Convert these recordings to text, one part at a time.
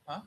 Huh?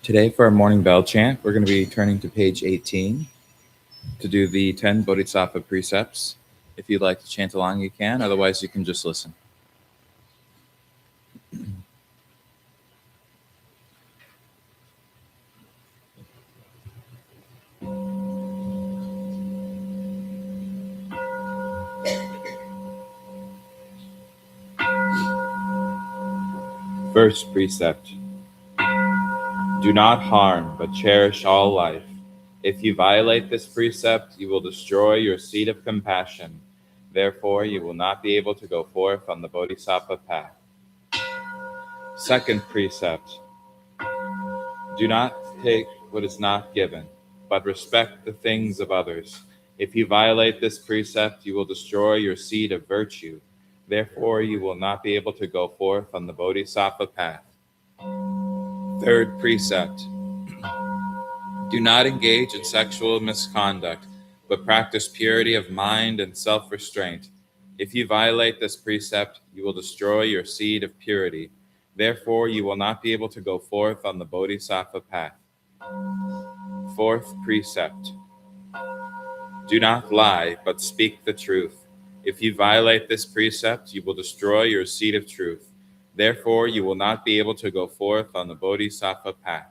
Today, for our morning bell chant, we're going to be turning to page 18 to do the 10 Bodhisattva precepts. If you'd like to chant along, you can. Otherwise, you can just listen. First precept: do not harm, but cherish all life. If you violate this precept, you will destroy your seed of compassion. Therefore, you will not be able to go forth on the Bodhisattva path. Second precept: do not take what is not given, but respect the things of others. If you violate this precept, you will destroy your seed of virtue. Therefore, you will not be able to go forth on the Bodhisattva path. Third precept: do not engage in sexual misconduct, but practice purity of mind and self-restraint. If you violate this precept, you will destroy your seed of purity. Therefore, you will not be able to go forth on the Bodhisattva path. Fourth precept: do not lie, but speak the truth. If you violate this precept, you will destroy your seed of truth. Therefore, you will not be able to go forth on the Bodhisattva path.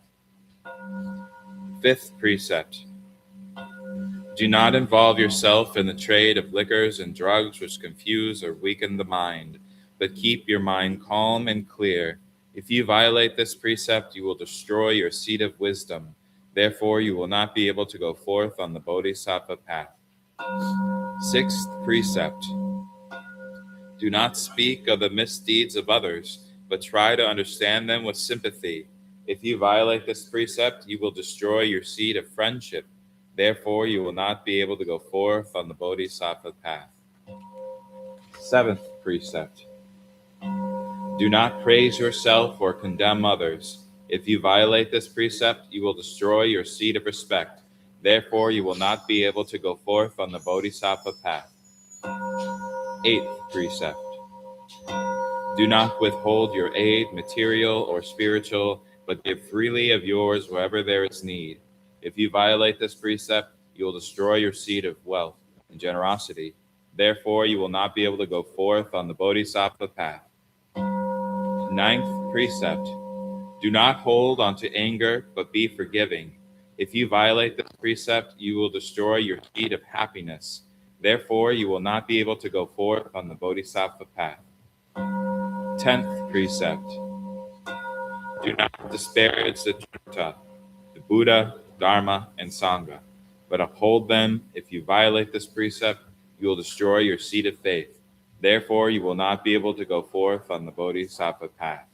Fifth precept: do not involve yourself in the trade of liquors and drugs which confuse or weaken the mind, but keep your mind calm and clear. If you violate this precept, you will destroy your seed of wisdom. Therefore, you will not be able to go forth on the Bodhisattva path. Sixth precept: do not speak of the misdeeds of others, but try to understand them with sympathy. If you violate this precept, you will destroy your seed of friendship. Therefore, you will not be able to go forth on the Bodhisattva path. Seventh precept: do not praise yourself or condemn others. If you violate this precept, you will destroy your seed of respect. Therefore, you will not be able to go forth on the Bodhisattva path. Eighth precept: do not withhold your aid, material or spiritual, but give freely of yours wherever there is need. If you violate this precept, you will destroy your seed of wealth and generosity. Therefore, you will not be able to go forth on the Bodhisattva path. Ninth precept: do not hold on to anger, but be forgiving. If you violate this precept, you will destroy your seed of happiness. Therefore, you will not be able to go forth on the Bodhisattva path. 10th precept: do not disparage the Trutta, the Buddha, Dharma, and Sangha, but uphold them. If you violate this precept, you will destroy your seed of faith. Therefore, you will not be able to go forth on the Bodhisattva path.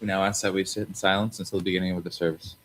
We now ask that we sit in silence until the beginning of the service.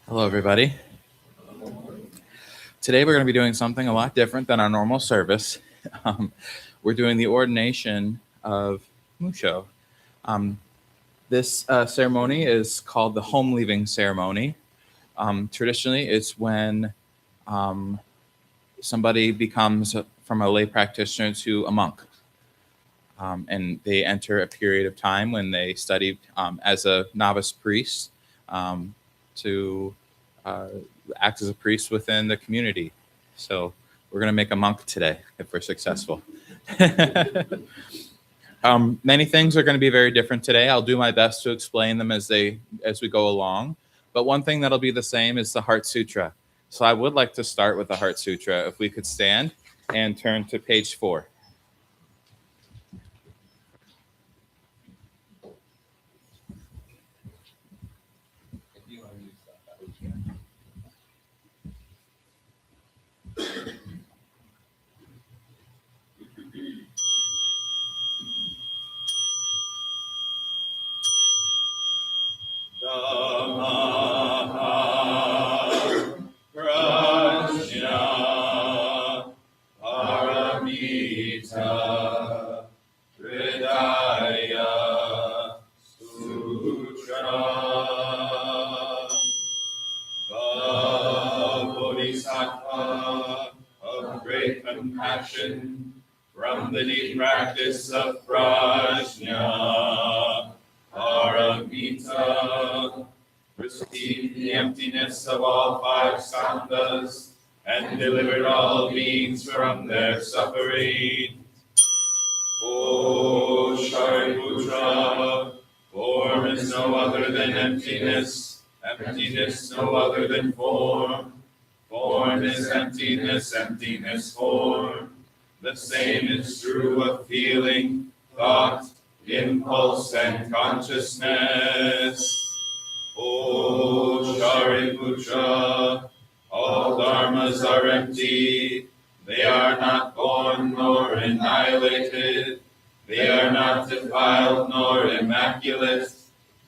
Hello, everybody. Today we're going to be doing something a lot different than our normal service. We're doing the ordination of Mūshō. This ceremony is called the home leaving ceremony. Traditionally, it's when somebody becomes from a lay practitioner to a monk. And they enter a period of time when they study as a novice priest to act as a priest within the community. So we're going to make a monk today if we're successful. Many things are going to be very different today. I'll do my best to explain them as we go along. But one thing that'll be the same is the Heart Sutra. So I would like to start with the Heart Sutra. If we could stand and turn to page 4. Dharma, prajna, paramita, hridaya, sutra, the bodhisattva of great compassion from the deep practice of prajna, paramita, received the emptiness of all 5 skandhas and delivered all beings from their suffering. O Shariputra, form is no other than emptiness, emptiness no other than form. Form is emptiness, emptiness form. The same is true of feeling, thought, impulse, and consciousness. O Shariputra, all dharmas are empty. They are not born nor annihilated. They are not defiled nor immaculate.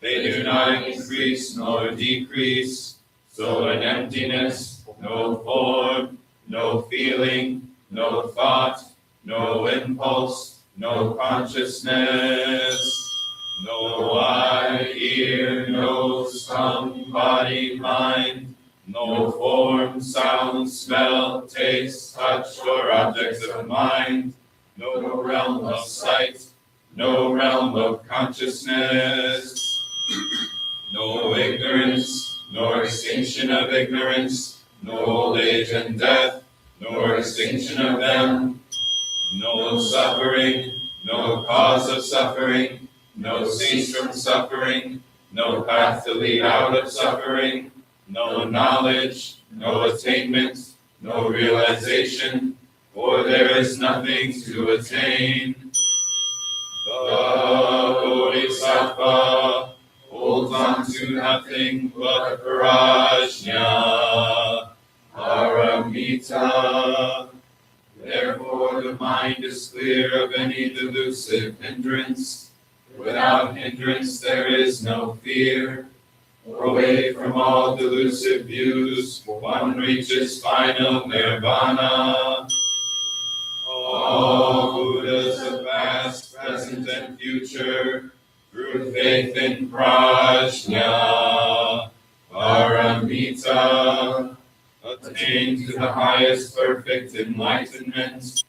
They do not increase nor decrease. So in emptiness, no form, no feeling, no thought, no impulse, no consciousness. No eye, ear, nose, tongue, body, mind, no form, sound, smell, taste, touch, or objects of mind, no realm of sight, no realm of consciousness, no ignorance, nor extinction of ignorance, no old age and death, nor extinction of them, no suffering, no cause of suffering, no cease from suffering, no path to lead out of suffering, no knowledge, no attainment, no realization, for there is nothing to attain. The Bodhisattva holds on to nothing but prajna, paramita. Therefore the mind is clear of any delusive hindrance. Without hindrance there is no fear. Away from all delusive views, one reaches final nirvana. All Buddhas of past, present, and future, through faith in prajna, paramita, attain to the highest perfect enlightenment.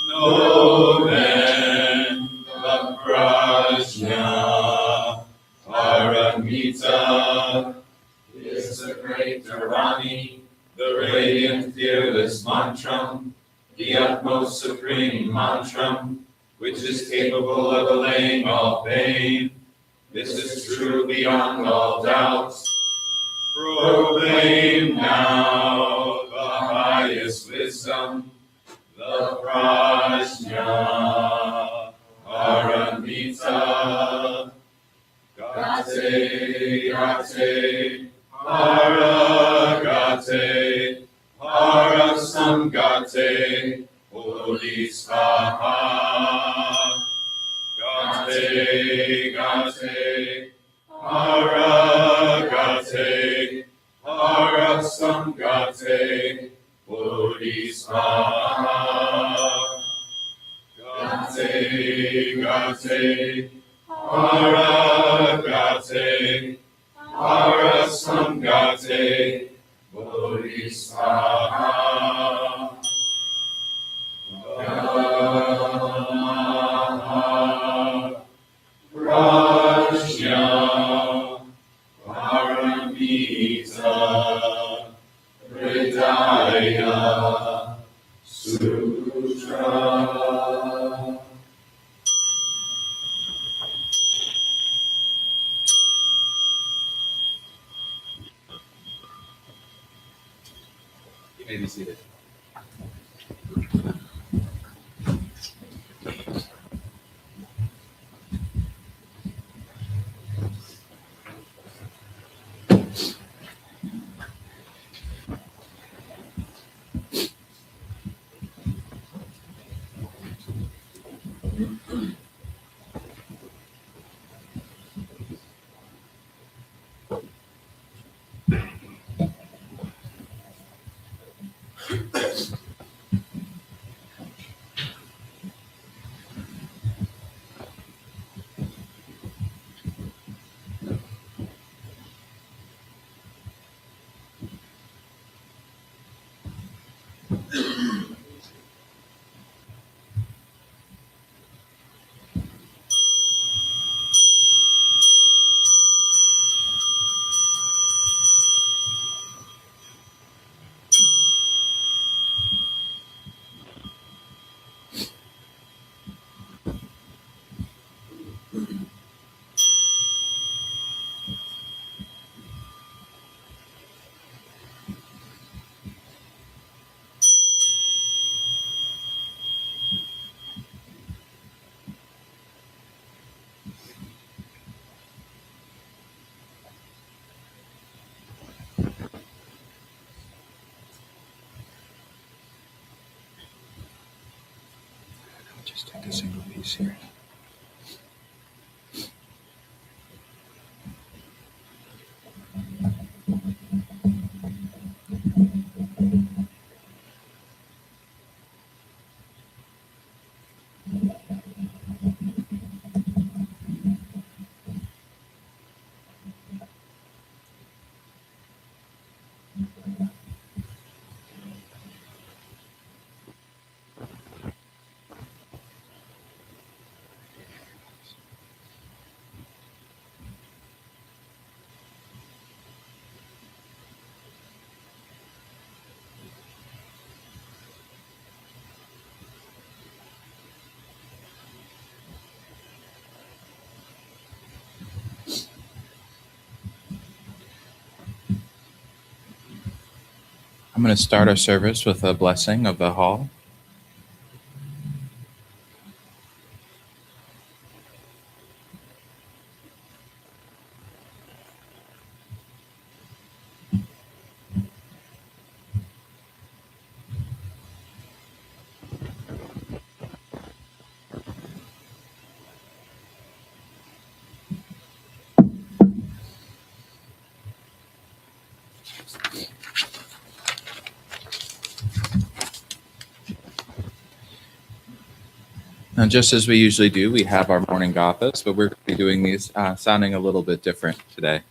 Know then the prajna, paramita, is the great Dharani, the radiant, fearless mantram, the utmost supreme mantram, which is capable of allaying all pain. This is true beyond all doubt. Proclaim now the highest wisdom, the prajna, paramita. Gate, gate, paragate, parasamgate, holy svaha. Gate, gate, paragate, Parasamgate Bodhisattva. Gate, gate, paragate, parasamgate Bodhisattva. Prajna Paramita Hridaya Sutra. You may be seated. Just take a single piece here. I'm going to start our service with a blessing of the hall. Now, just as we usually do, we have our morning gathas, but we're going to be doing these sounding a little bit different today.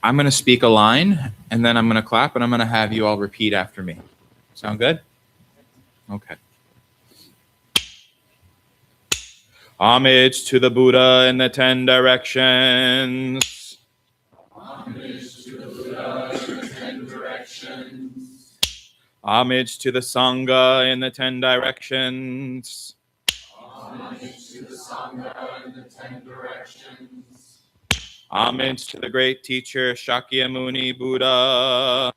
I'm going to speak a line, and then I'm going to clap, and I'm going to have you all repeat after me. Sound good? Okay. Homage to the Buddha in the 10 directions. Homage to the Buddha in the 10 directions. Homage to the Sangha in the 10 directions. Homage to the Sangha in the 10 directions. Homage to the great teacher Shakyamuni Buddha.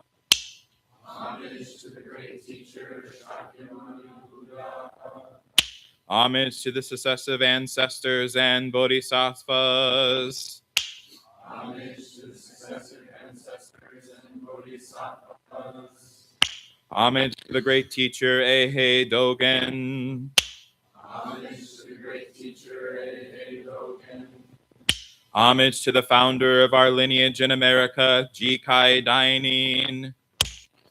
Homage to the great teacher Shakyamuni Buddha. Homage to the successive ancestors and bodhisattvas. Homage to the successive ancestors and bodhisattvas. Homage to the great teacher Eihei Dogen. Homage to the great teacher Eihei Dogen. Homage to the founder of our lineage in America, Jikai Dainin.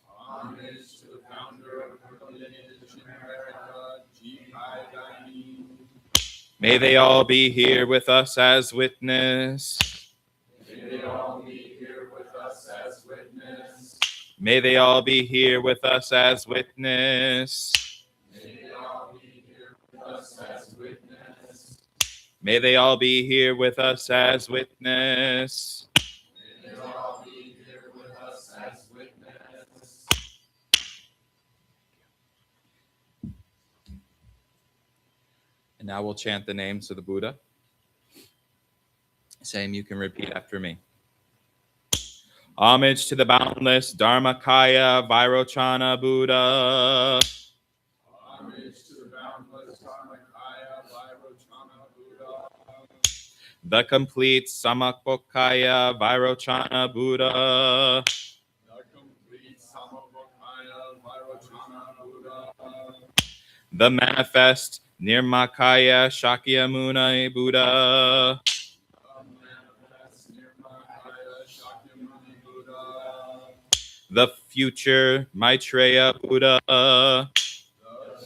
Homage to the founder of our lineage in America, G.I. Daini. May they all be here with us as witness. May they all be here with us as witness. May they all be here with us as witness. May they all be here with us as witness. May they all be here with us as witness. May they all be here with us as witness. And now we'll chant the names of the Buddha. Same, you can repeat after me. Homage to the boundless Dharmakaya Vairochana Buddha. Homage to the boundless Dharmakaya Vairochana Buddha. The complete Samakbokaya Vairochana Buddha. The complete Samavokaya Vairochana Buddha. The manifest Nirmakaya Shakyamuni Buddha. The manifest Nirmakaya Shakyamuni Buddha. The future Maitreya Buddha. The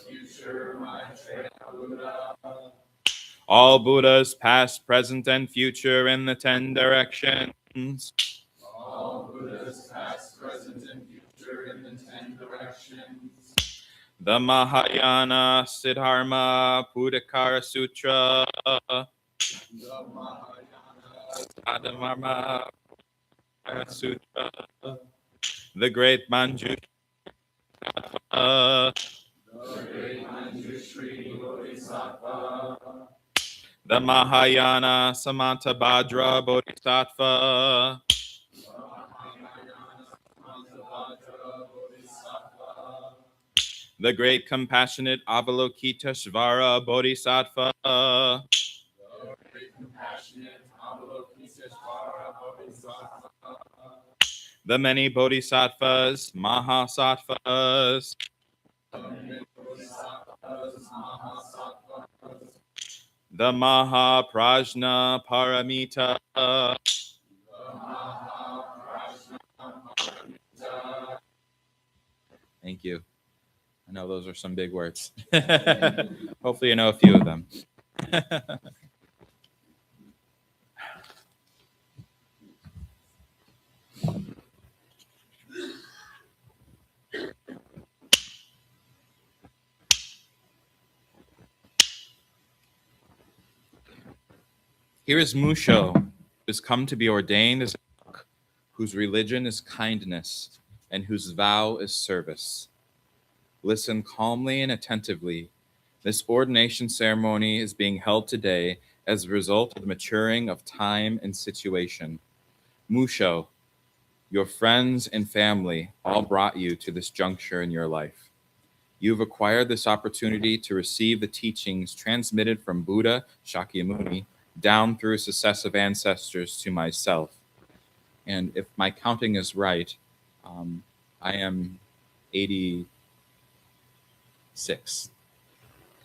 future Maitreya Buddha. All Buddhas, past, present, and future in the 10 directions. All Buddhas, past, present, and future in the 10 directions. The Mahayana Siddharma Buddhakara Sutra. The Mahayana Siddharma Sutra. The Great Manjushri. The Great Manjushri Bodhisattva. The Mahayana Samantabhadra Bodhisattva. The Mahayana Samantabhadra Bodhisattva. The Great Compassionate Avalokiteshvara Bodhisattva. The Great Compassionate Avalokiteshvara Bodhisattva. The many Bodhisattvas, Mahasattvas. The many Bodhisattvas, Mahasattvas. The Mahaprajna Paramita. The Mahaprajna Paramita. Thank you. I know those are some big words. Hopefully you know a few of them. Here is Mūshō, who has come to be ordained as a monk, whose religion is kindness and whose vow is service. Listen calmly and attentively. This ordination ceremony is being held today as a result of the maturing of time and situation. Mūshō, your friends and family all brought you to this juncture in your life. You've acquired this opportunity to receive the teachings transmitted from Buddha Shakyamuni down through successive ancestors to myself. And if my counting is right, I am 86,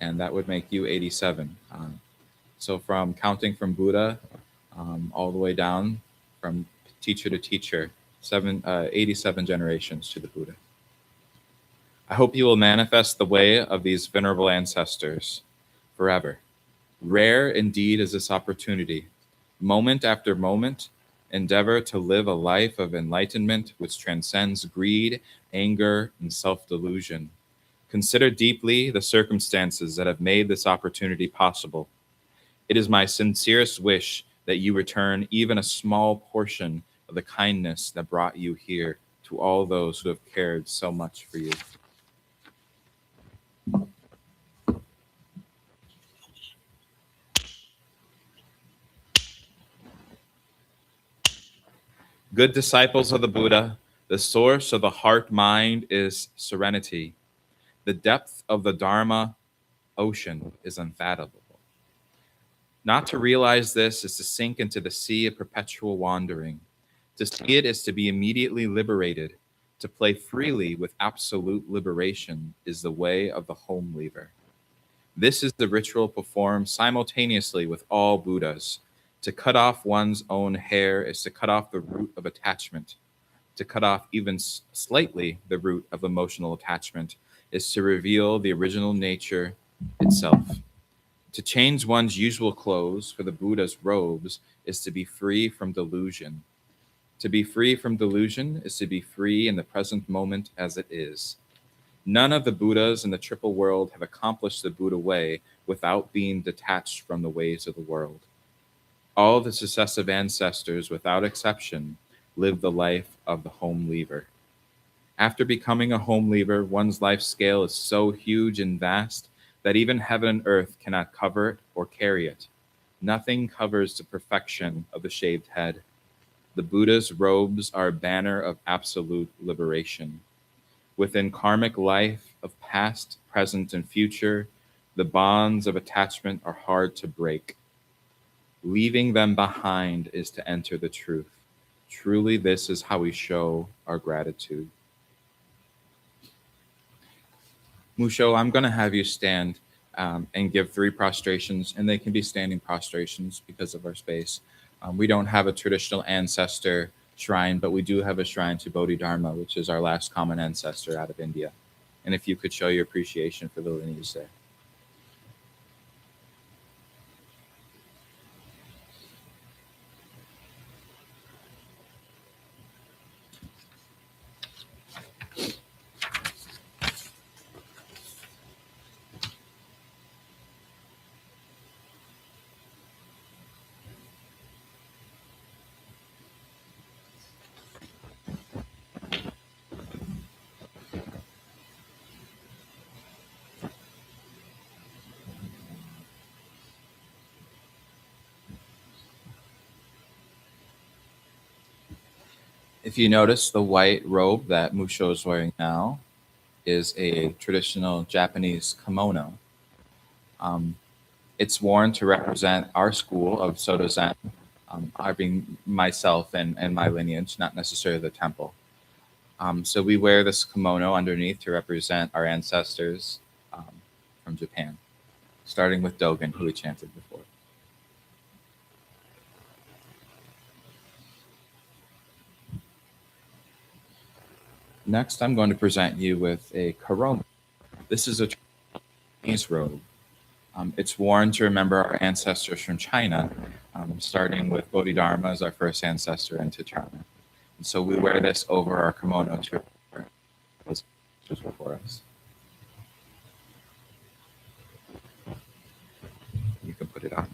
and that would make you 87. So from counting from Buddha all the way down from teacher to teacher, 87 generations to the Buddha. I hope you will manifest the way of these venerable ancestors forever. Rare indeed is this opportunity. Moment after moment, endeavor to live a life of enlightenment which transcends greed, anger, and self-delusion. Consider deeply the circumstances that have made this opportunity possible. It is my sincerest wish that you return even a small portion of the kindness that brought you here to all those who have cared so much for you. Good disciples of the Buddha, the source of the heart-mind is serenity. The depth of the Dharma ocean is unfathomable. Not to realize this is to sink into the sea of perpetual wandering. To see it is to be immediately liberated. To play freely with absolute liberation is the way of the home leaver. This is the ritual performed simultaneously with all Buddhas. To cut off one's own hair is to cut off the root of attachment. To cut off even slightly the root of emotional attachment is to reveal the original nature itself. To change one's usual clothes for the Buddha's robes is to be free from delusion. To be free from delusion is to be free in the present moment as it is. None of the Buddhas in the triple world have accomplished the Buddha way without being detached from the ways of the world. All the successive ancestors, without exception, lived the life of the home leaver. After becoming a home leaver, one's life scale is so huge and vast that even heaven and earth cannot cover it or carry it. Nothing covers the perfection of the shaved head. The Buddha's robes are a banner of absolute liberation. Within karmic life of past, present, and future, the bonds of attachment are hard to break. Leaving them behind is to enter the truth. Truly, this is how we show our gratitude. Mūshō, I'm going to have you stand and give 3 prostrations, and they can be standing prostrations because of our space. We don't have a traditional ancestor shrine, but we do have a shrine to Bodhidharma, which is our last common ancestor out of India. And if you could show your appreciation for the lineage there. If you notice, the white robe that Mūshō is wearing now is a traditional Japanese kimono. It's worn to represent our school of Soto Zen, I being myself and my lineage, not necessarily the temple. So we wear this kimono underneath to represent our ancestors from Japan, starting with Dogen, who we chanted before. Next, I'm going to present you with a koromo. This is a Chinese robe. It's worn to remember our ancestors from China, starting with Bodhidharma as our first ancestor into China. And so we wear this over our kimono to remember those ancestors before us. You can put it on.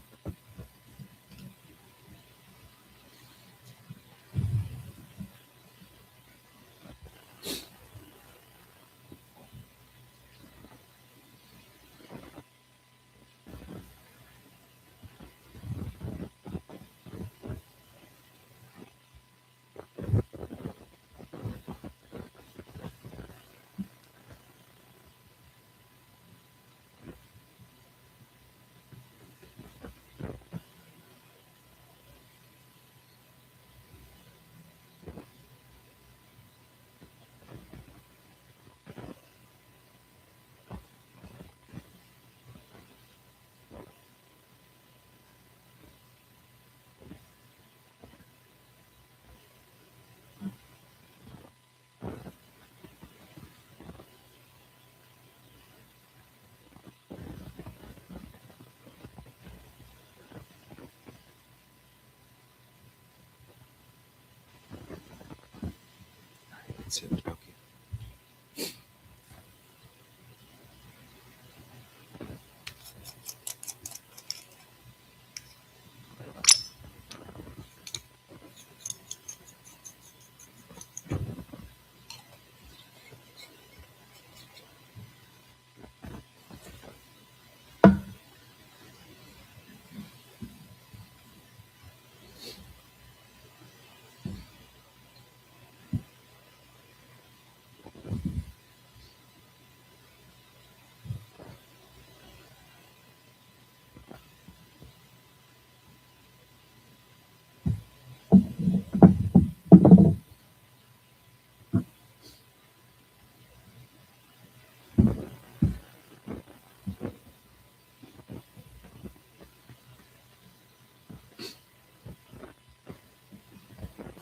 That's it. Okay.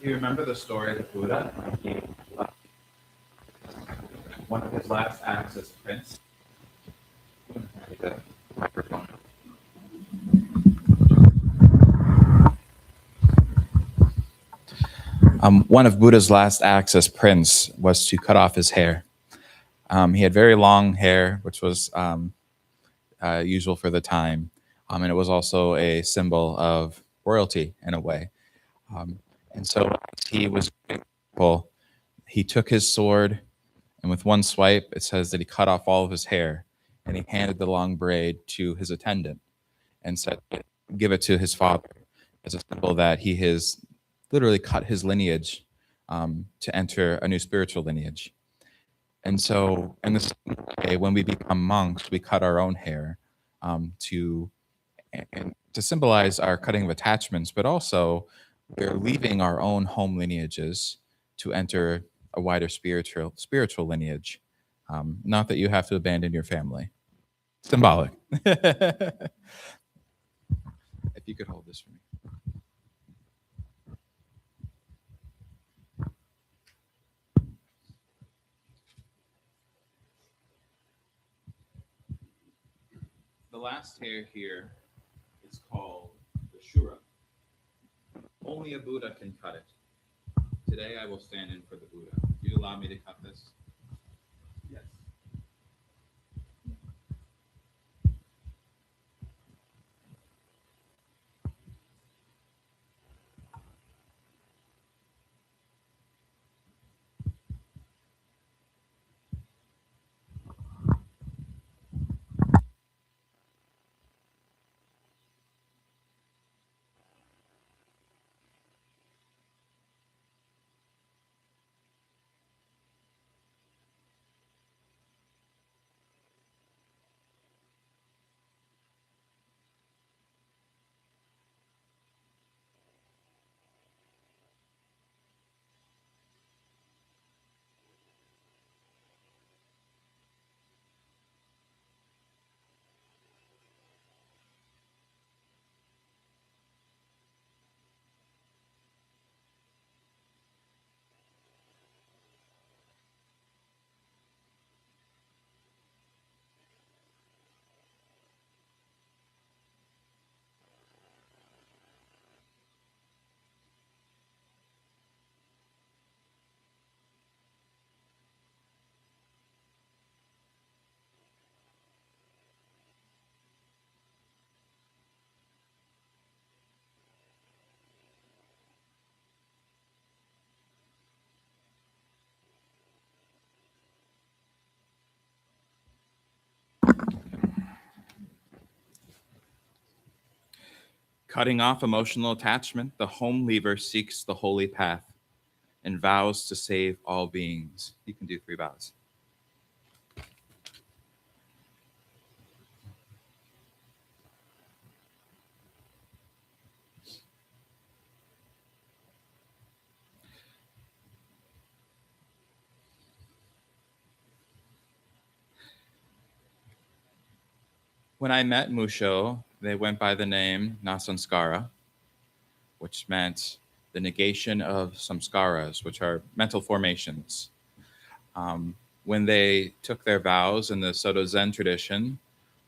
Do you remember the story of the Buddha? One of his last acts as prince. The microphone. One of Buddha's last acts as prince was to cut off his hair. He had very long hair, which was usual for the time, and it was also a symbol of royalty in a way. And so he was grateful. He took his sword, and with one swipe, it says that he cut off all of his hair, and he handed the long braid to his attendant and said, "Give it to his father," as a symbol that he has literally cut his lineage to enter a new spiritual lineage. And so, in the same way, when we become monks, we cut our own hair to symbolize our cutting of attachments, but also we're leaving our own home lineages to enter a wider spiritual lineage. Not that you have to abandon your family. Symbolic. If you could hold this for me. The last hair here is called the Shura. Only a Buddha can cut it. Today I will stand in for the Buddha. Do you allow me to cut this? Yes. Cutting off emotional attachment, the home leaver seeks the holy path and vows to save all beings. You can do 3 vows. When I met Mūshō, they went by the name Nasanskara, which meant the negation of samskaras, which are mental formations. When they took their vows in the Soto Zen tradition,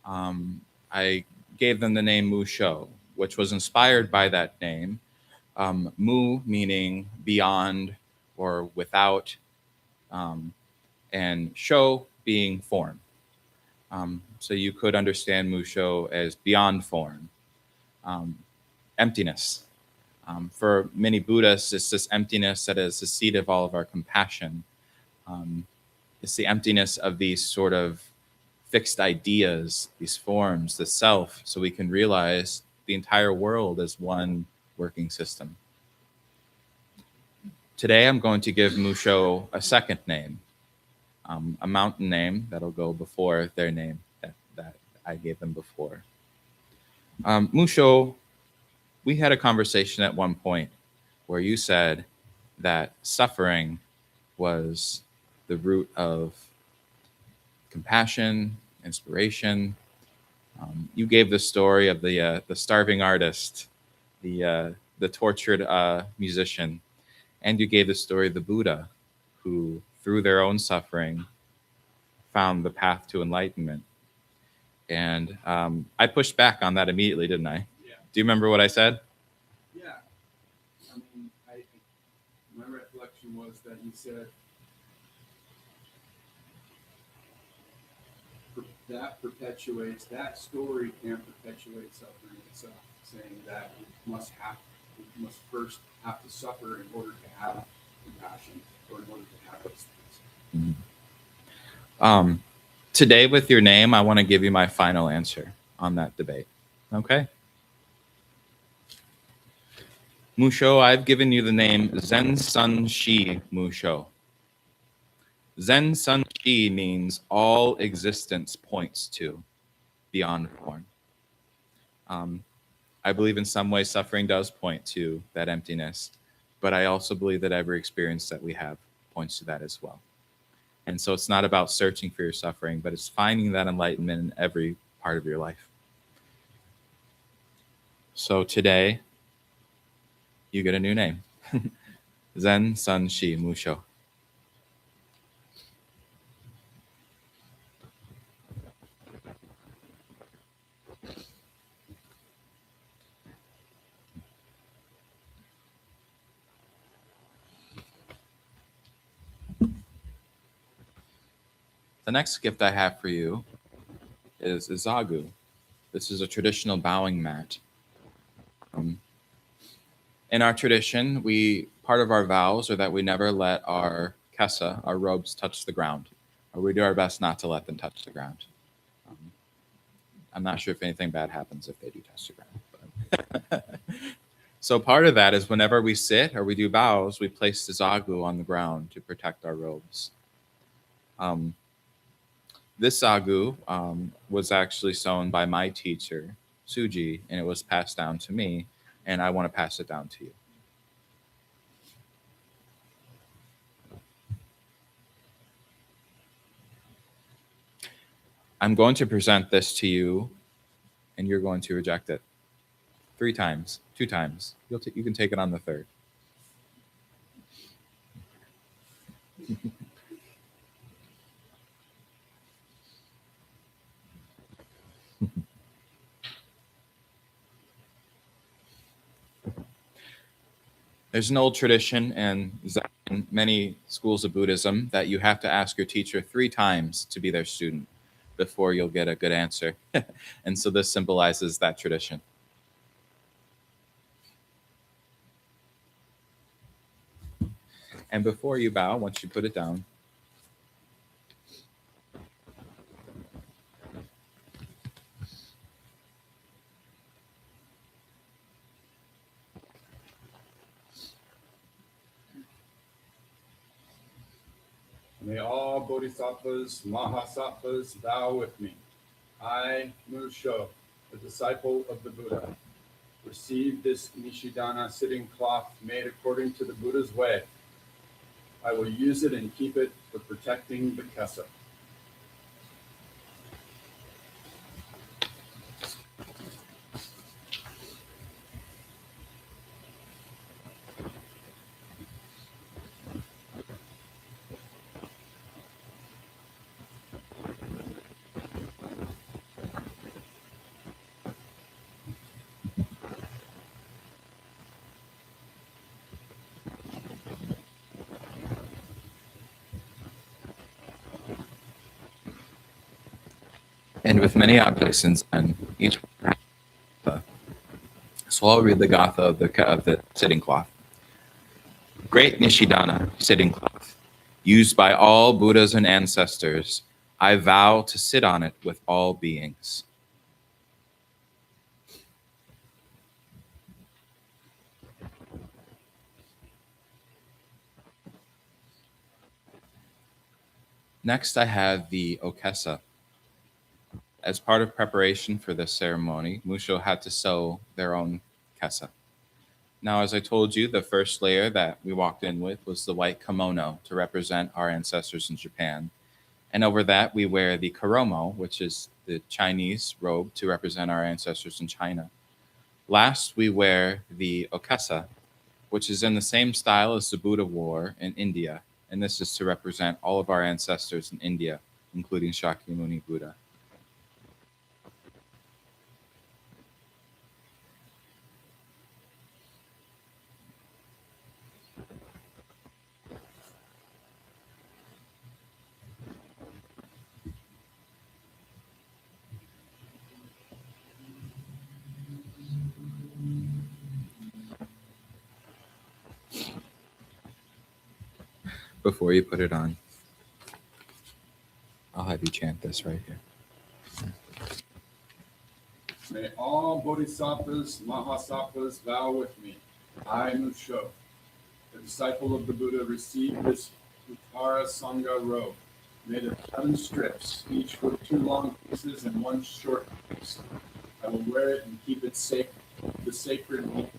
I gave them the name Mūshō, which was inspired by that name. Mu meaning beyond or without, and Sho being form. So you could understand Mūshō as beyond form, emptiness. For many Buddhists, it's this emptiness that is the seat of all of our compassion. It's the emptiness of these sort of fixed ideas, these forms, the self, so we can realize the entire world as one working system. Today, I'm going to give Mūshō a second name, a mountain name that'll go before their name that I gave them before. Mūshō, we had a conversation at one point where you said that suffering was the root of compassion, inspiration. You gave the story of the starving artist, the tortured musician, And you gave the story of the Buddha, who, through their own suffering, found the path to enlightenment. And I pushed back on that immediately, didn't I? Yeah. Do you remember what I said? Yeah. I mean, my recollection was that he said that story can perpetuate suffering itself, saying that we must first have to suffer in order to have compassion or in order to have these things. Today, with your name, I want to give you my final answer on that debate. Okay? Mūshō, I've given you the name Zen Sun Shi Mūshō. Zen Sun Shi means all existence points to beyond form. I believe in some way suffering does point to that emptiness, but I also believe that every experience that we have points to that as well. And so it's not about searching for your suffering, but it's finding that enlightenment in every part of your life. So today, you get a new name. Zen Sun Shi Mūshō. The next gift I have for you is Izagu. This is a traditional bowing mat. In our tradition, part of our vows are that we never let our kesa, our robes, touch the ground, or we do our best not to let them touch the ground. I'm not sure if anything bad happens if they do touch the ground. But so part of that is whenever we sit or we do vows, we place the zagu on the ground to protect our robes. This zagu was actually sewn by my teacher, Suji, and it was passed down to me, and I want to pass it down to you. I'm going to present this to you, and you're going to reject it 3 times, 2 times. You can take it on the 3rd. There's an old tradition in many schools of Buddhism that you have to ask your teacher 3 times to be their student before you'll get a good answer. And so this symbolizes that tradition. And before you bow, once you put it down, May all bodhisattvas, mahasattvas bow with me. I, Mūshō, the disciple of the Buddha, receive this Nishidana sitting cloth made according to the Buddha's way. I will use it and keep it for protecting the kesa. and with many objects in Zen, each. So I'll read the gatha of the sitting cloth. Great Nishidana sitting cloth, used by all Buddhas and ancestors, I vow to sit on it with all beings. Next, I have the okesa. As part of preparation for this ceremony, Mūshō had to sew their own kesa. Now, as I told you, the first layer that we walked in with was the white kimono to represent our ancestors in Japan. And over that, we wear the karomo, which is the Chinese robe to represent our ancestors in China. Last, we wear the okesa, which is in the same style as the Buddha wore in India, and this is to represent all of our ancestors in India, including Shakyamuni Buddha. Before you put it on, I'll have you chant this right here. May all bodhisattvas, mahasattvas vow with me. I, Mūshō, the disciple of the Buddha, receive this Uttara Sangha robe, made of 7 strips, each with 2 long pieces and 1 short piece. I will wear it and keep it safe, the sacred meat.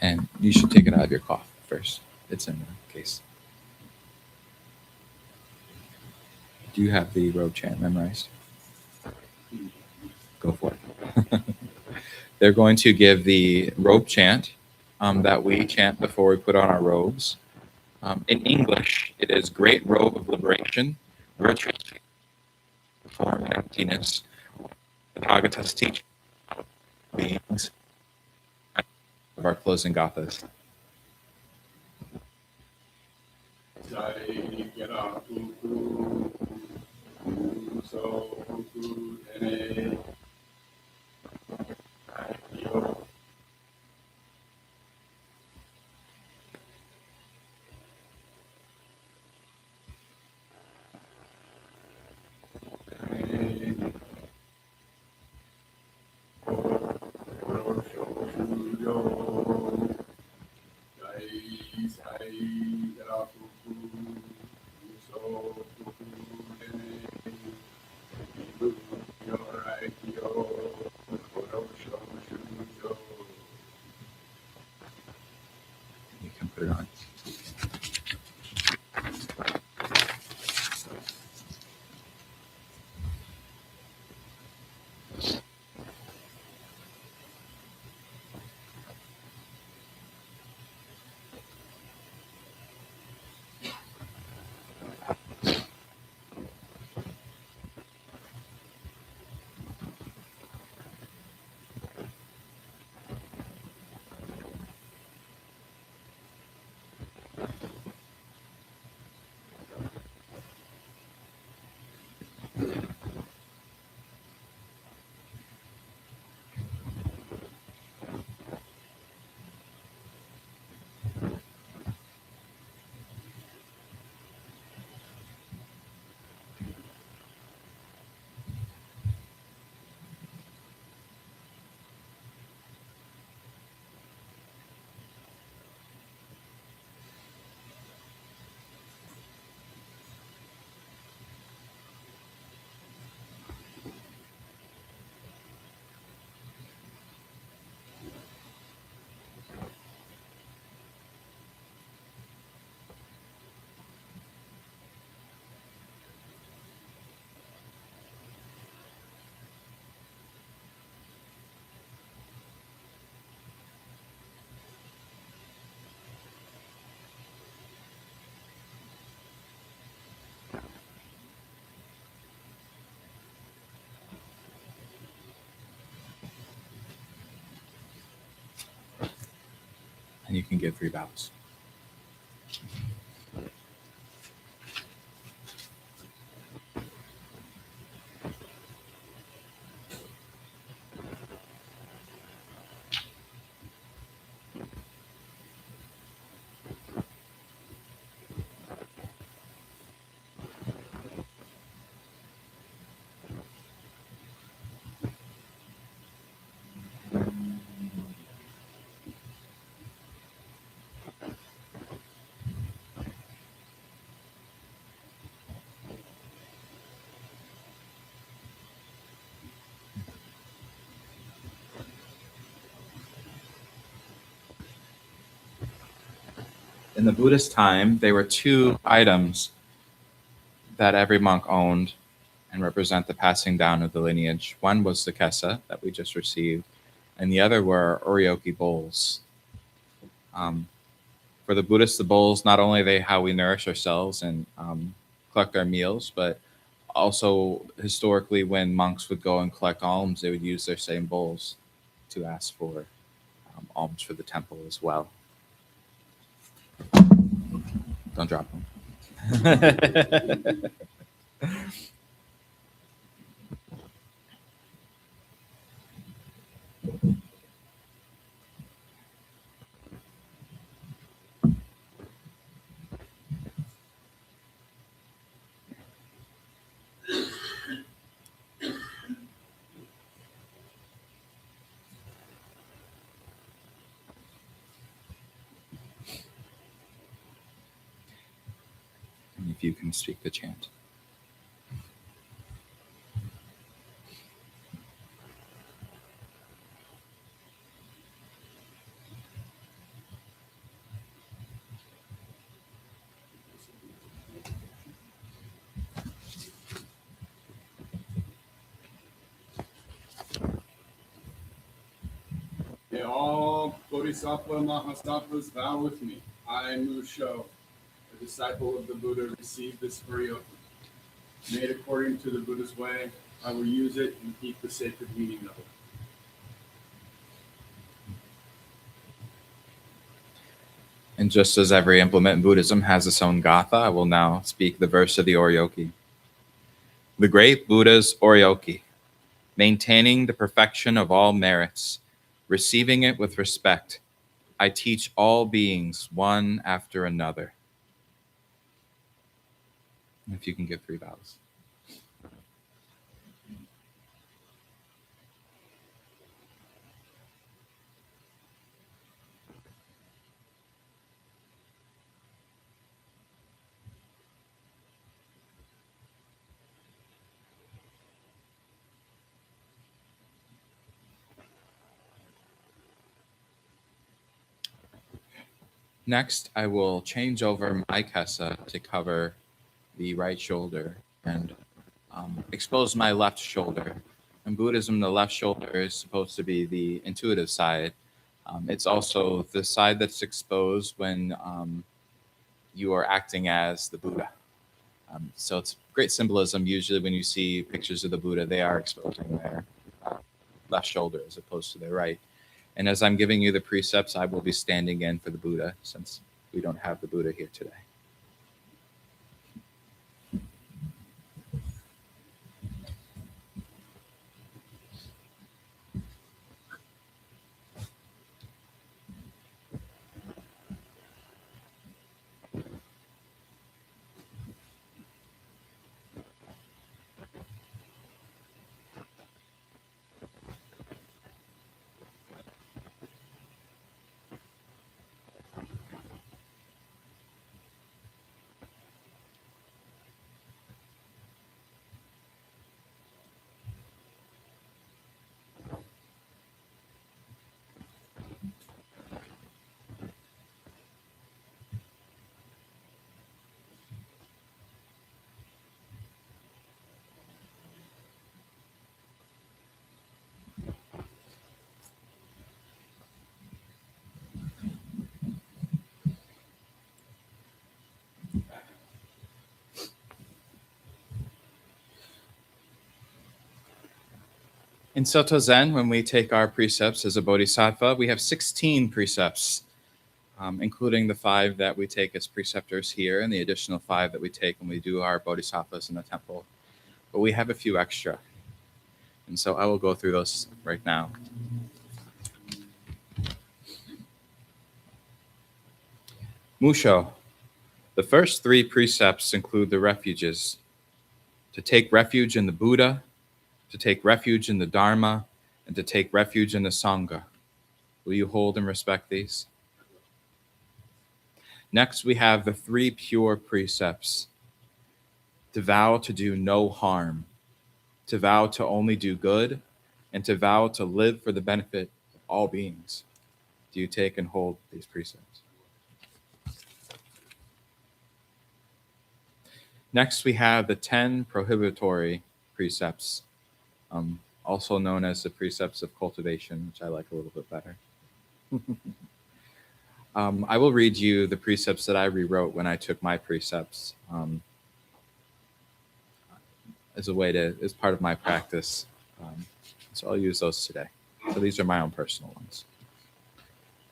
And you should take it out of your cloth first. It's in the case. Do you have the robe chant memorized? Go for it. They're going to give the robe chant that we chant before we put on our robes. In English, it is Great Robe of Liberation, Virtuous Form and Emptiness, the Tathagata's teaching beings of our closing gathas. You can put it on. And you can give 3 bows. In the Buddhist time, there were 2 items that every monk owned and represent the passing down of the lineage. One was the kesa that we just received, and the other were oryoki bowls. For the Buddhists, the bowls, not only are they how we nourish ourselves and collect our meals, but also historically when monks would go and collect alms, they would use their same bowls to ask for alms for the temple as well. Don't drop them. And if you can speak the chant. May all Bodhisattva Mahasattvas vow with me. I, Mūshō, a disciple of the Buddha, receive this oryoki. Made according to the Buddha's way, I will use it and keep the sacred meaning of it. And just as every implement in Buddhism has its own gatha, I will now speak the verse of the oryoki. The great Buddha's oryoki, maintaining the perfection of all merits, receiving it with respect, I teach all beings one after another. If you can give 3 vows. Next, I will change over my kesa to cover the right shoulder and expose my left shoulder. In Buddhism, the left shoulder is supposed to be the intuitive side. It's also the side that's exposed when you are acting as the Buddha. So it's great symbolism. Usually when you see pictures of the Buddha, they are exposing their left shoulder as opposed to their right. And as I'm giving you the precepts, I will be standing in for the Buddha since we don't have the Buddha here today. In Soto Zen, when we take our precepts as a bodhisattva, we have 16 precepts, including the 5 that we take as preceptors here and the additional 5 that we take when we do our bodhisattvas in the temple. But we have a few extra. And so I will go through those right now. Mūshō. The first 3 precepts include the refuges: to take refuge in the Buddha, to take refuge in the Dharma, and to take refuge in the Sangha. Will you hold and respect these? Next, we have the 3 pure precepts: to vow to do no harm, to vow to only do good, and to vow to live for the benefit of all beings. Do you take and hold these precepts? Next, we have the 10 prohibitory precepts, also known as the precepts of cultivation, which I like a little bit better. I will read you the precepts that I rewrote when I took my precepts as part of my practice. So I'll use those today. So these are my own personal ones.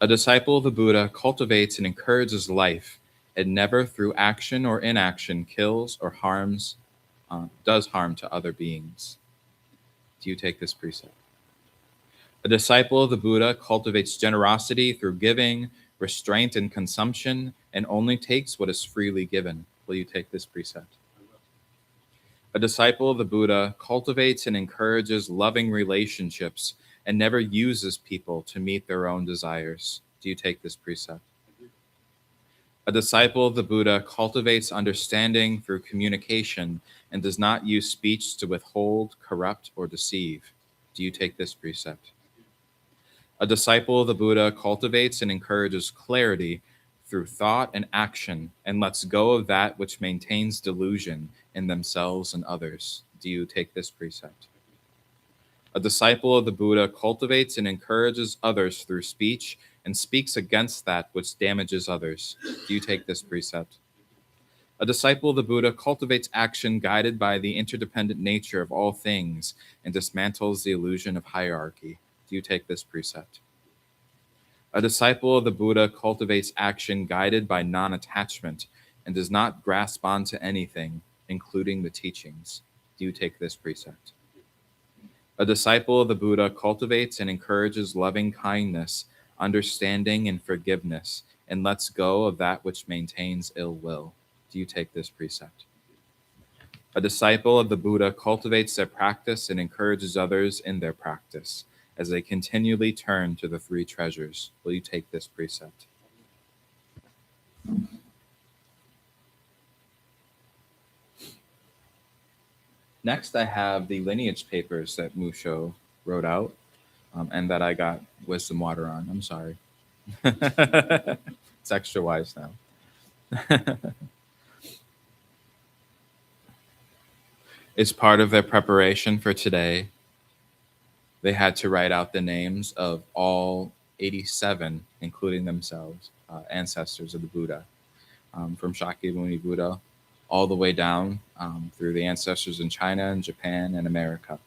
A disciple of the Buddha cultivates and encourages life and never through action or inaction kills or does harm to other beings. Do you take this precept? A disciple of the Buddha cultivates generosity through giving, restraint in consumption, and only takes what is freely given. Will you take this precept? A disciple of the Buddha cultivates and encourages loving relationships and never uses people to meet their own desires. Do you take this precept? A disciple of the Buddha cultivates understanding through communication and does not use speech to withhold, corrupt, or deceive. Do you take this precept? A disciple of the Buddha cultivates and encourages clarity through thought and action and lets go of that which maintains delusion in themselves and others. Do you take this precept? A disciple of the Buddha cultivates and encourages others through speech and speaks against that which damages others. Do you take this precept? A disciple of the Buddha cultivates action guided by the interdependent nature of all things and dismantles the illusion of hierarchy. Do you take this precept? A disciple of the Buddha cultivates action guided by non-attachment and does not grasp onto anything, including the teachings. Do you take this precept? A disciple of the Buddha cultivates and encourages loving kindness, understanding, and forgiveness, and lets go of that which maintains ill will. Do you take this precept? A disciple of the Buddha cultivates their practice and encourages others in their practice as they continually turn to the three treasures. Will you take this precept? Next, I have the lineage papers that Mūshō wrote out and that I got wisdom water on. I'm sorry. It's extra wise now. As part of their preparation for today, they had to write out the names of all 87, including themselves, ancestors of the Buddha, from Shakyamuni Buddha all the way down through the ancestors in China and Japan and America.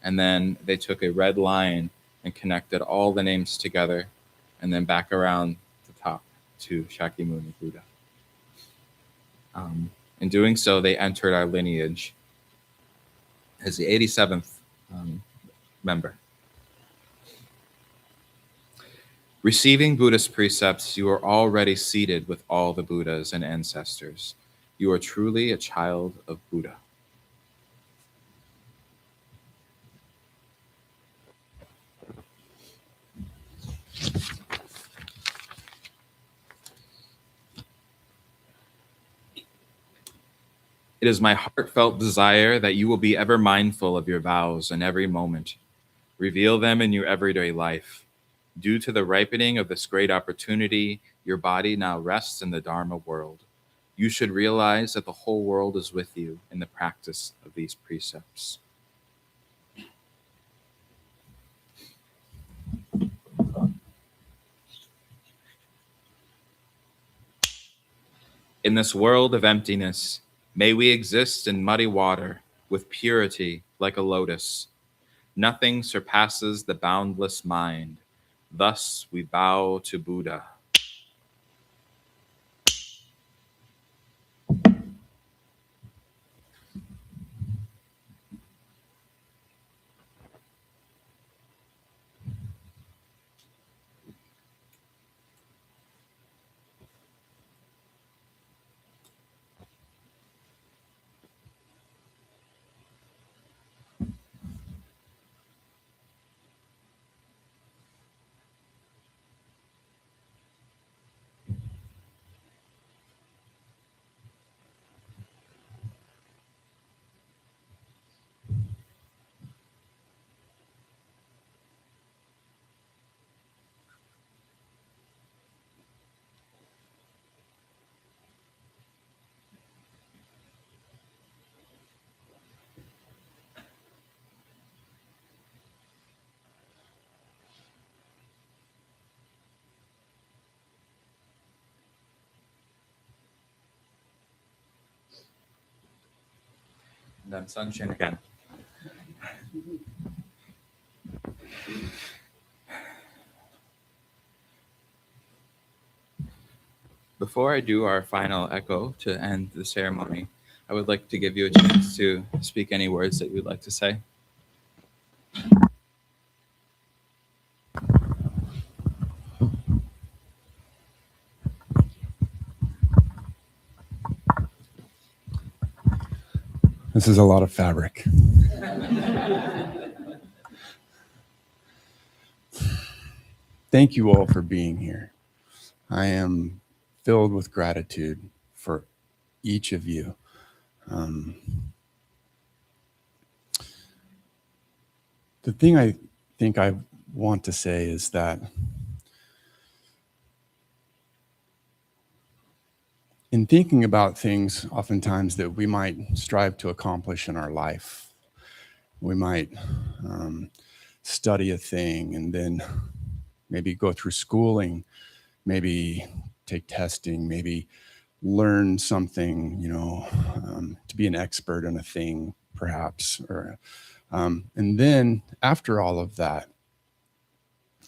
And then they took a red line and connected all the names together and then back around the top to Shakyamuni Buddha. In doing so, they entered our lineage as the 87th member. Receiving Buddhist precepts, you are already seated with all the Buddhas and ancestors. You are truly a child of Buddha. It is my heartfelt desire that you will be ever mindful of your vows in every moment. Reveal them in your everyday life. Due to the ripening of this great opportunity, your body now rests in the Dharma world. You should realize that the whole world is with you in the practice of these precepts. In this world of emptiness, may we exist in muddy water with purity like a lotus. Nothing surpasses the boundless mind. Thus we bow to Buddha. And then Sonshin again. Before I do our final echo to end the ceremony, I would like to give you a chance to speak any words that you would like to say. This is a lot of fabric. Thank you all for being here. I am filled with gratitude for each of you. The thing I think I want to say is that in thinking about things, oftentimes that we might strive to accomplish in our life, we might study a thing and then maybe go through schooling, maybe take testing, maybe learn something, to be an expert in a thing, perhaps. And then after all of that,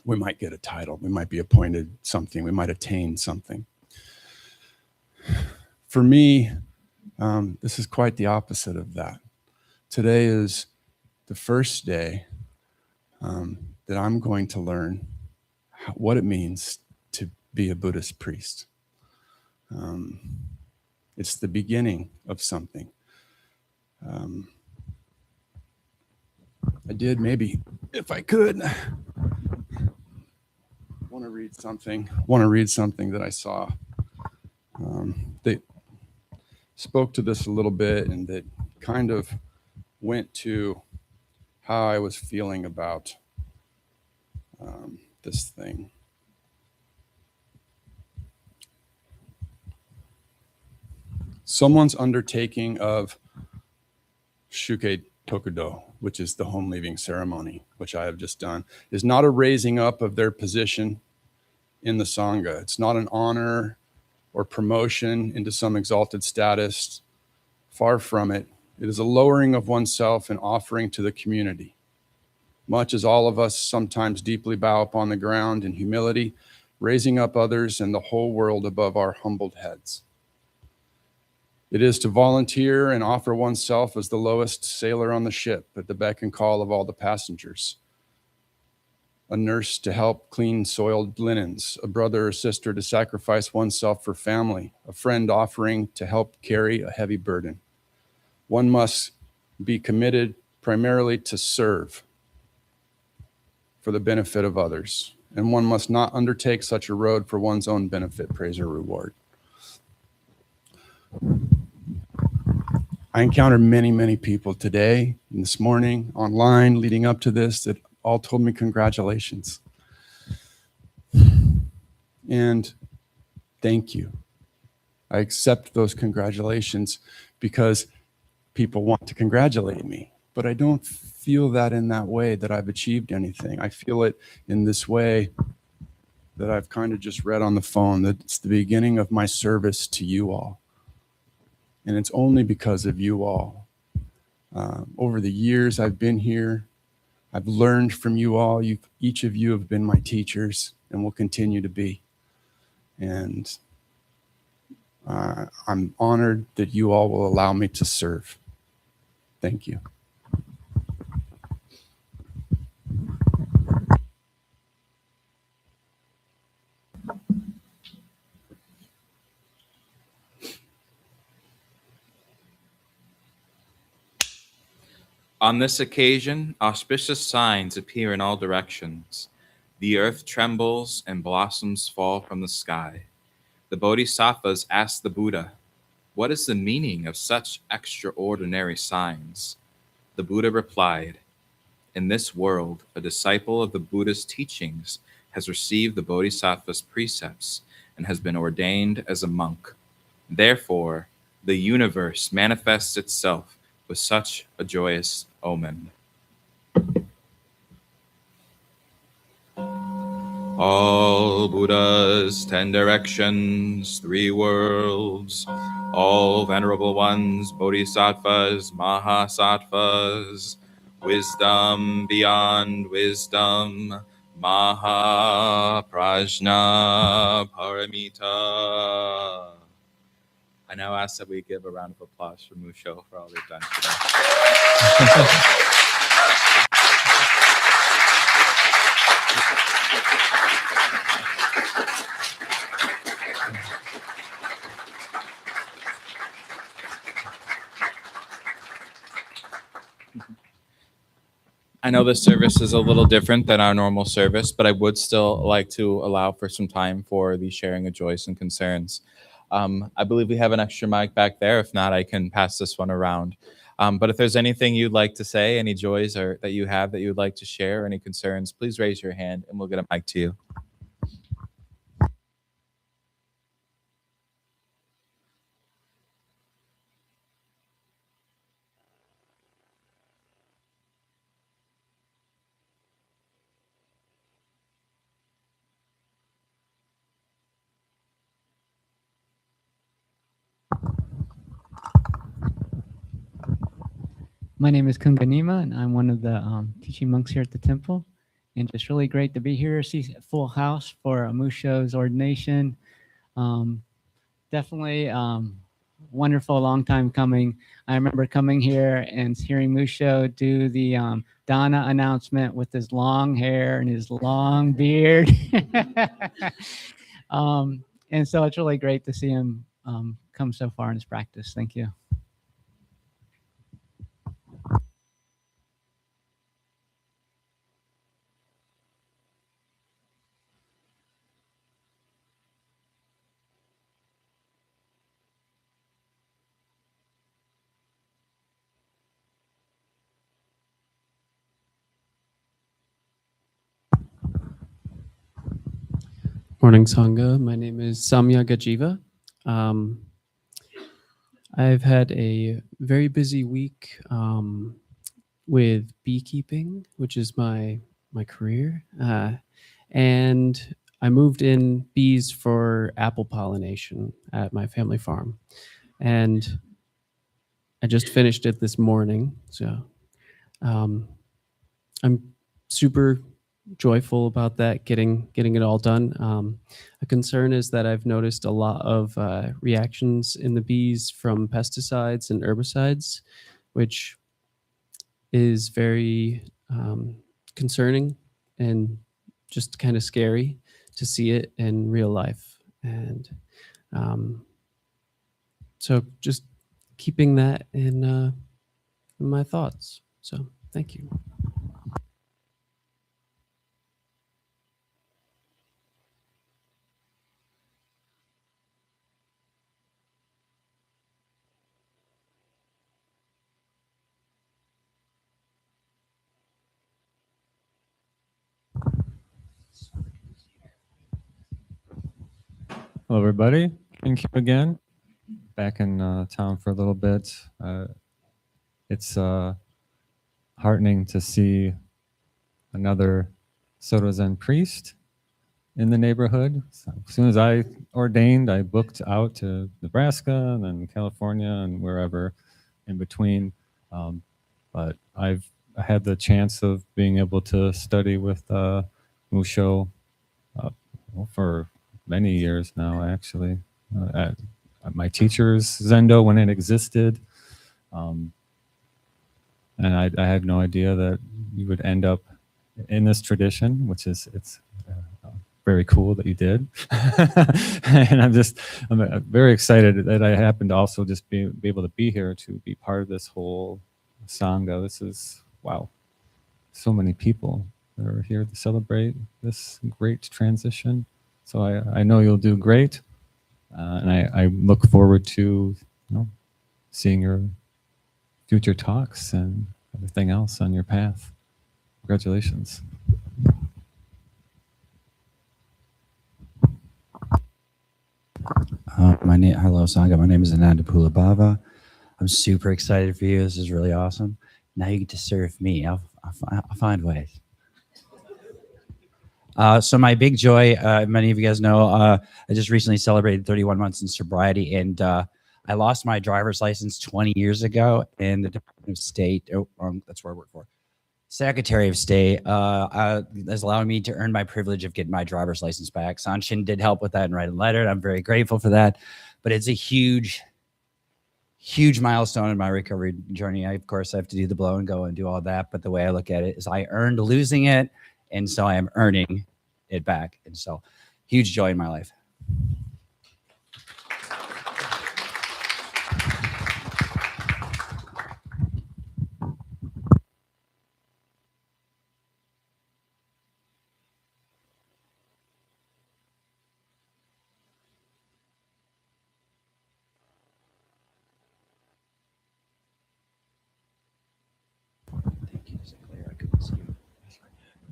we might get a title, we might be appointed something, we might attain something. For me, this is quite the opposite of that. Today is the first day that I'm going to learn what it means to be a Buddhist priest. It's the beginning of something. I did maybe, if I could, want to read something that I saw. They spoke to this a little bit, and that kind of went to how I was feeling about this thing. Someone's undertaking of Shukkei Tokudo, which is the home leaving ceremony, which I have just done, is not a raising up of their position in the Sangha. It's not an honor or promotion into some exalted status. Far from it. It is a lowering of oneself and offering to the community. Much as all of us sometimes deeply bow upon the ground in humility, raising up others and the whole world above our humbled heads. It is to volunteer and offer oneself as the lowest sailor on the ship at the beck and call of all the passengers. A nurse to help clean soiled linens, a brother or sister to sacrifice oneself for family, a friend offering to help carry a heavy burden. One must be committed primarily to serve for the benefit of others, and one must not undertake such a road for one's own benefit, praise, or reward. I encountered many, many people today and this morning online leading up to this that all told me congratulations. And thank you. I accept those congratulations because people want to congratulate me, but I don't feel that in that way that I've achieved anything. I feel it in this way that I've kind of just read on the phone, that it's the beginning of my service to you all. And it's only because of you all. Over the years I've been here, I've learned from you all. Each of you have been my teachers and will continue to be. And I'm honored that you all will allow me to serve. Thank you. On this occasion, auspicious signs appear in all directions. The earth trembles and blossoms fall from the sky. The bodhisattvas asked the Buddha, "What is the meaning of such extraordinary signs?" The Buddha replied, "In this world, a disciple of the Buddha's teachings has received the bodhisattva's precepts and has been ordained as a monk. Therefore, the universe manifests itself with such a joyous omen." All Buddhas, 10 directions, 3 worlds, all venerable ones, bodhisattvas, mahasattvas, wisdom beyond wisdom, maha prajna paramita. I now ask that we give a round of applause for Mūshō for all they've done today. I know this service is a little different than our normal service, but I would still like to allow for some time for the sharing of joys and concerns. I believe we have an extra mic back there. If not, I can pass this one around. But if there's anything you'd like to say, any joys or that you have that you'd like to share, any concerns, please raise your hand and we'll get a mic to you. My name is Kunganima, and I'm one of the teaching monks here at the temple. And just really great to be here, see a full house for Mūshō's ordination. Definitely wonderful, long time coming. I remember coming here and hearing Mūshō do the Dharma announcement with his long hair and his long beard. And so it's really great to see him come so far in his practice. Thank you. Morning, Sangha. My name is Samya Gajiva. I've had a very busy week with beekeeping, which is my career. And I moved in bees for apple pollination at my family farm. And I just finished it this morning. So I'm super joyful about that, getting it all done. A concern is that I've noticed a lot of reactions in the bees from pesticides and herbicides, which is very concerning and just kind of scary to see it in real life. And so just keeping that in my thoughts. So thank you. Hello, everybody. Thank you again. Back in town for a little bit. It's heartening to see another Soto Zen priest in the neighborhood. So as soon as I ordained, I booked out to Nebraska and then California and wherever in between. But I had the chance of being able to study with Mūshō for many years now, actually. At my teacher's Zendo when it existed. And I had no idea that you would end up in this tradition, which is, it's very cool that you did. And I'm very excited that I happened to also just be able to be here to be part of this whole Sangha. This is, wow, so many people that are here to celebrate this great transition. So I know you'll do great, and I look forward to seeing your future talks and everything else on your path. Congratulations. Hello, Sangha. My name is Ananda Pulabhava. I'm super excited for you. This is really awesome. Now you get to serve me. I'll find ways. So my big joy, many of you guys know, I just recently celebrated 31 months in sobriety, and I I lost my driver's license 20 years ago, and the Department of State, that's where I work for, Secretary of State, is allowing me to earn my privilege of getting my driver's license back. Sonshin did help with that and write a letter, and I'm very grateful for that. But it's a huge milestone in my recovery journey. Of course, I have to do the blow and go and do all that. But the way I look at it is I earned losing it, and so I am earning it back. And so huge joy in my life.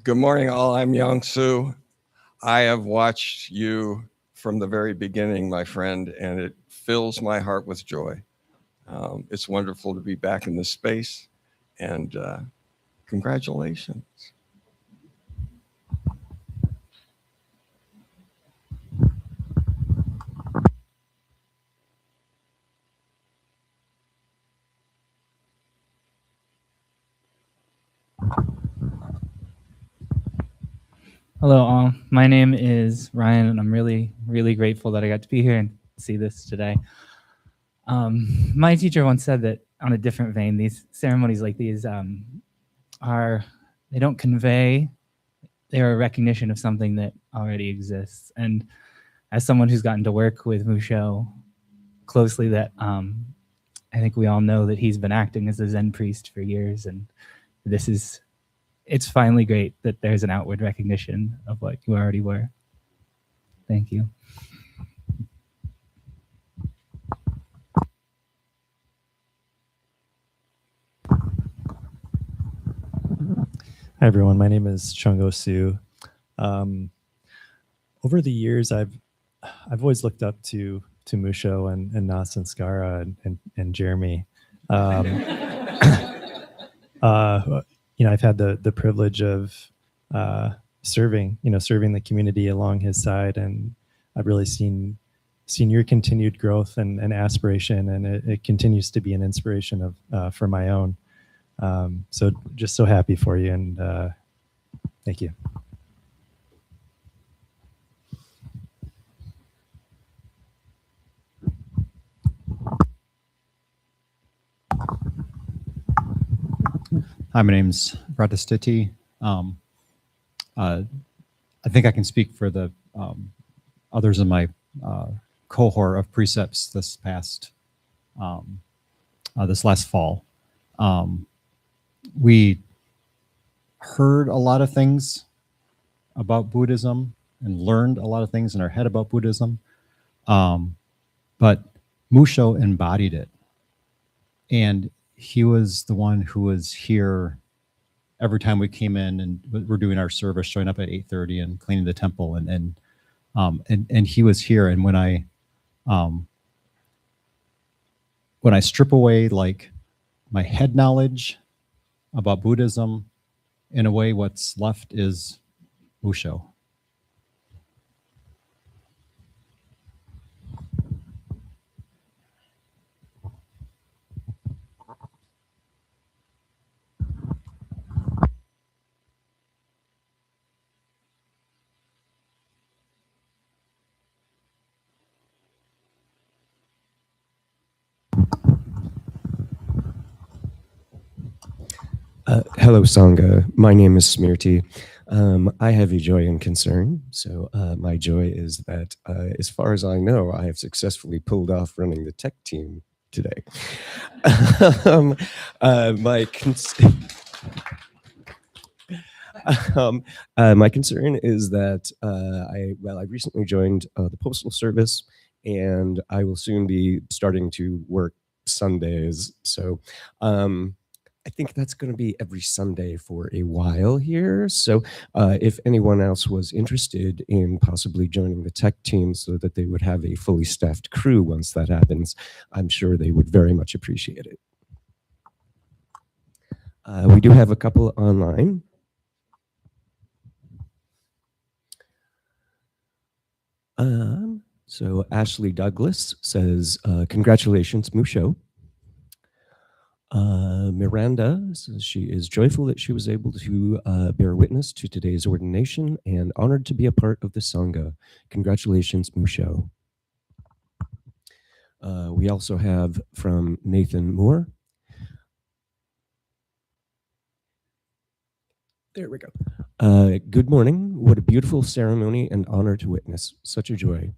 Good morning, all. I'm Yang Su. I have watched you from the very beginning, my friend, and it fills my heart with joy. It's wonderful to be back in this space, and congratulations. Hello, all. My name is Ryan, and I'm really, really grateful that I got to be here and see this today. My teacher once said that on a different vein, these ceremonies like these they don't convey, they're a recognition of something that already exists. And as someone who's gotten to work with Mūshō closely, that I think we all know that he's been acting as a Zen priest for years, and it's finally great that there's an outward recognition of what you already were. Thank you. Hi, everyone. My name is Chungo Su. Over the years, I've always looked up to Mūshō and Nas and Skara and Jeremy. I've had the privilege of serving the community along his side, and I've really seen your continued growth and aspiration, and it continues to be an inspiration for my own. So just so happy for you, and thank you. Hi, my name's Radhastiti. I think I can speak for the others in my cohort of precepts this last fall. We heard a lot of things about Buddhism and learned a lot of things in our head about Buddhism, but Mūshō embodied it. And he was the one who was here every time we came in, and we're doing our service, showing up at 8:30 and cleaning the temple, and he was here. And when I strip away like my head knowledge about Buddhism, in a way, what's left is Mūshō. Hello, Sangha. My name is Smirti. I have a joy and concern. So my joy is that, as far as I know, I have successfully pulled off running the tech team today. My concern is that I recently joined the Postal Service, and I will soon be starting to work Sundays. So I think that's going to be every Sunday for a while here. So if anyone else was interested in possibly joining the tech team so that they would have a fully staffed crew once that happens, I'm sure they would very much appreciate it. We do have a couple online. So Ashley Douglas says, congratulations, Mūshō. Miranda says she is joyful that she was able to bear witness to today's ordination and honored to be a part of the Sangha. Congratulations, Mūshō. We also have from Nathan Moore. There we go. Good morning. What a beautiful ceremony and honor to witness. Such a joy.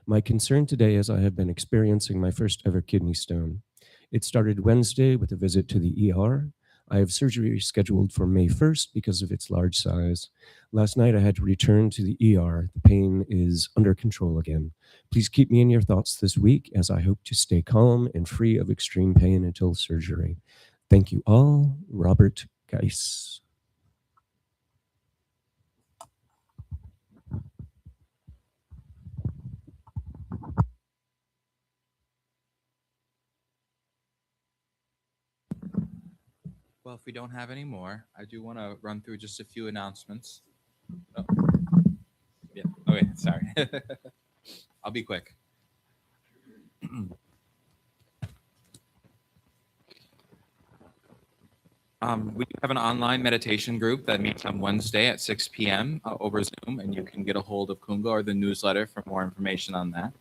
My concern today is I have been experiencing my first ever kidney stone. It started Wednesday with a visit to the ER. I have surgery scheduled for May 1st because of its large size. Last night I had to return to the ER. The pain is under control again. Please keep me in your thoughts this week as I hope to stay calm and free of extreme pain until surgery. Thank you all. Robert Geis. Well, if we don't have any more, I do want to run through just a few announcements. Oh. Yeah. Okay. Sorry. I'll be quick. We have an online meditation group that meets on Wednesday at 6 p.m. Over Zoom, and you can get a hold of Kunga or the newsletter for more information on that.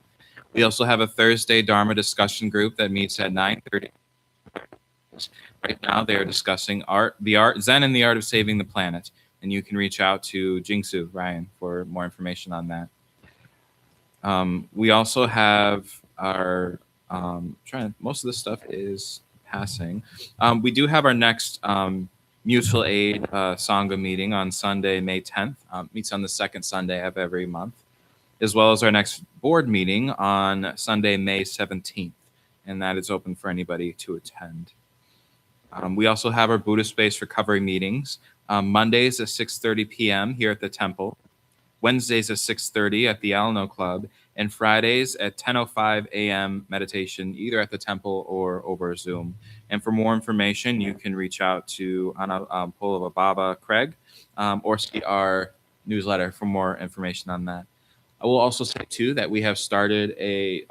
We also have a Thursday Dharma discussion group that meets at 9:30. Right now, they are discussing Zen and the art of saving the planet, and you can reach out to Jingsu Ryan for more information on that. We also have our most of this stuff is passing. We do have our next mutual aid Sangha meeting on Sunday, May 10th. Meets on the second Sunday of every month, as well as our next board meeting on Sunday, May 17th, and that is open for anybody to attend. We also have our Buddhist Space recovery meetings, Mondays at 6:30 p.m. here at the temple, Wednesdays at 6:30 at the Alno Club, and Fridays at 10:05 a.m. meditation, either at the temple or over Zoom. And for more information, you can reach out to Anna Polova Baba Craig or see our newsletter for more information on that. I will also say, too, that we have started a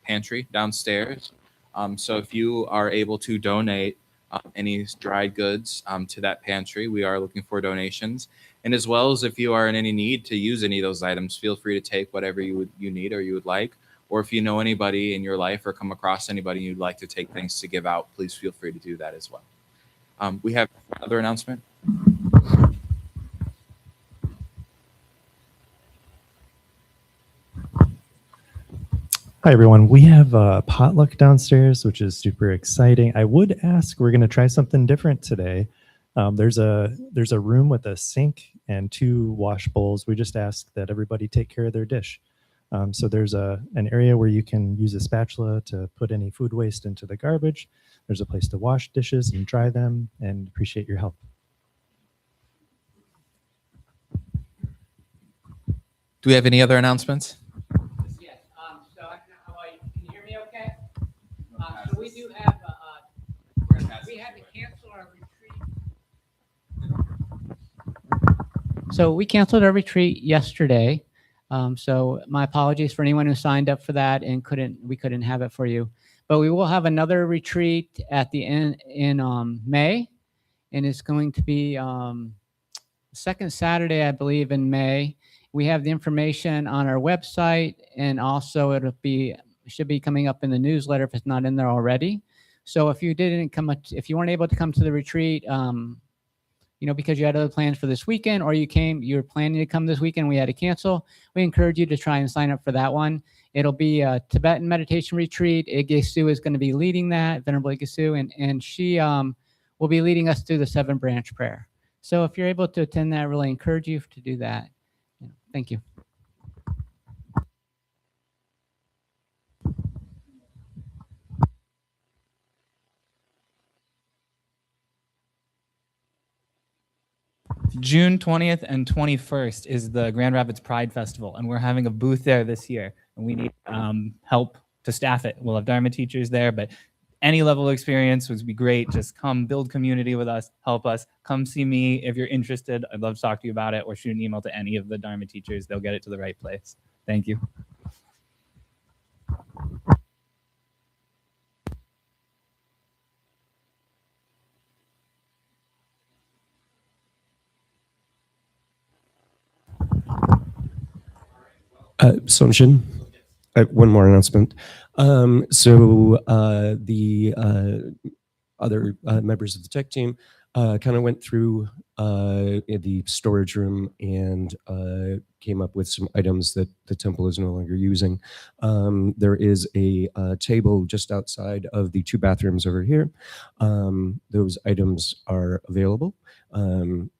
pantry downstairs. So if you are able to donate any dried goods to that pantry, we are looking for donations. And as well as if you are in any need to use any of those items, feel free to take whatever you need or you would like. Or if you know anybody in your life or come across anybody you'd like to take things to give out, please feel free to do that as well. We have another announcement. Hi, everyone. We have a potluck downstairs, which is super exciting. I would ask, we're going to try something different today. There's a room with a sink and 2 wash bowls. We just ask that everybody take care of their dish. So there's an area where you can use a spatula to put any food waste into the garbage. There's a place to wash dishes and dry them, and appreciate your help. Do we have any other announcements? Yes. So how are you? Can you hear me okay? So we do have we had to cancel our retreat. So we canceled our retreat yesterday. So my apologies for anyone who signed up for that and we couldn't have it for you. But we will have another retreat at the end in May, and it's going to be second Saturday, I believe, in May. We have the information on our website, and also should be coming up in the newsletter if it's not in there already. So if you weren't able to come to the retreat, because you had other plans for this weekend, or you were planning to come this weekend, we had to cancel, we encourage you to try and sign up for that one. It'll be a Tibetan meditation retreat. Igesu is going to be leading that, Venerable Igesu, and she will be leading us through the 7-branch prayer. So if you're able to attend that, I really encourage you to do that. Thank you. June 20th and 21st is the Grand Rapids Pride Festival, and we're having a booth there this year, and we need help to staff it. We'll have Dharma teachers there, but any level of experience would be great. Just come build community with us, help us. Come see me if you're interested. I'd love to talk to you about it, or shoot an email to any of the Dharma teachers. They'll get it to the right place. Thank you. Sonshin, one more announcement. The other members of the tech team kind of went through the storage room and came up with some items that the temple is no longer using. There is a table just outside of the two bathrooms over here. Those items are available.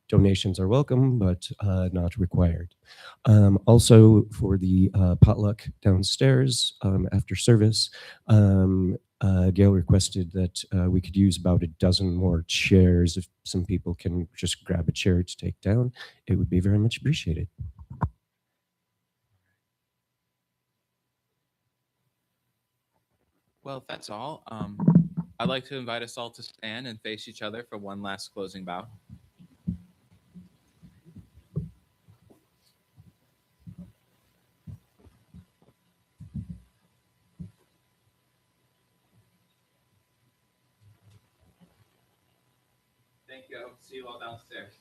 Donations are welcome, but not required. Also, for the potluck downstairs after service, Gail requested that we could use about a dozen more chairs. If some people can just grab a chair to take down, it would be very much appreciated. Well, if that's all, I'd like to invite us all to stand and face each other for one last closing bow. Thank you. I hope to see you all downstairs.